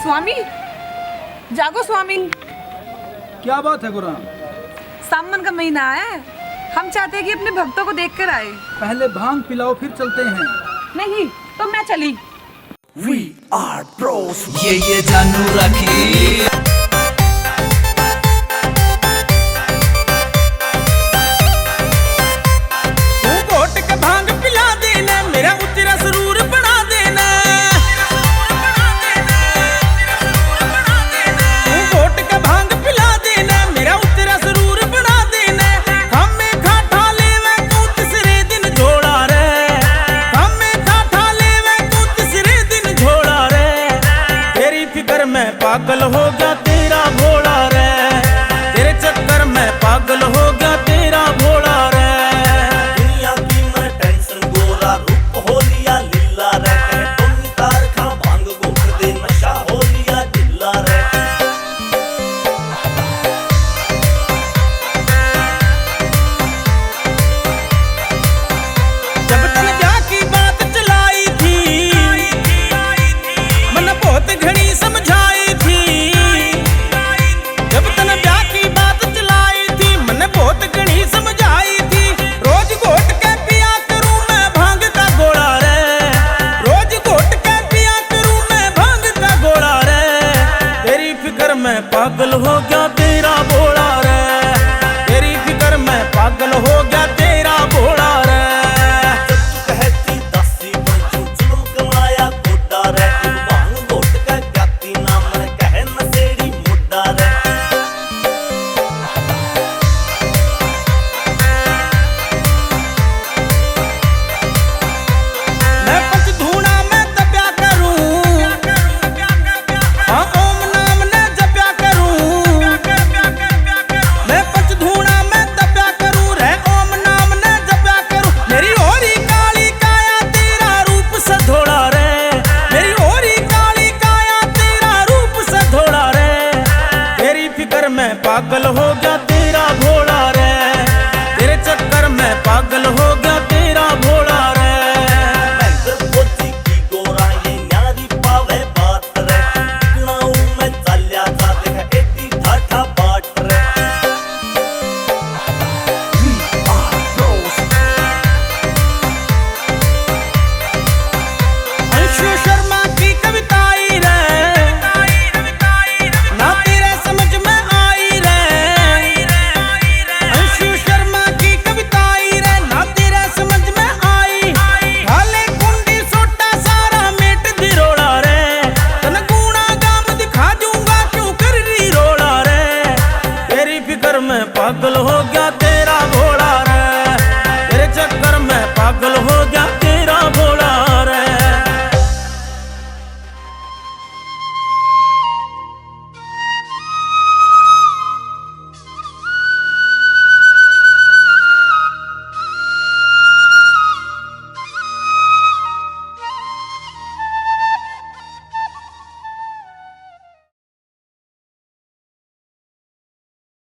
स्वामी, जागो स्वामी। क्या बात है गुराम? सावन का महीना है, हम चाहते हैं कि अपने भक्तों को देख कर आए। पहले भांग पिलाओ फिर चलते हैं। नहीं तो मैं चली। We are bros। ये जानू रखी। पागल हो गया तेरा भोला रे, तेरे चक्कर में पागल हो गया तेरा भोला रे। दुनिया की मैं टेंशन गोरा रूप हो लिया लीला रे, तुम तार खा भांग गोख दे नशा हो लिया ढिल्ला रे। जब तन ब्याह की बात चलाई थी, मन बहुत घड़ी समझाई। पागल हो गया तेरा भोला रे, तेरी फिक्र में पागल हो गया तेरा भोला रे। जब तू कहती दासी बन जुल्म कमाया गोडा रे, भांग गोट का जाती नाम रे कहे नसेड़ी मुड्डा रे। मैं पंच धूना में तप्या करूं, हाँ ओम नाम ने जप्या करूं। मैं पंच धूना में तप्या करूं रे, ओम नाम ने जप्या करूं। मेरी होरी काली काया तेरा रूप से धोड़ा रे, मेरी होरी काली काया तेरा रूप से धोड़ा रे। तेरी फिक्र में पागल हो गया तेरा भोला रे, तेरे चक्कर में पागल हो गया तेरा भोला रे। पागल हो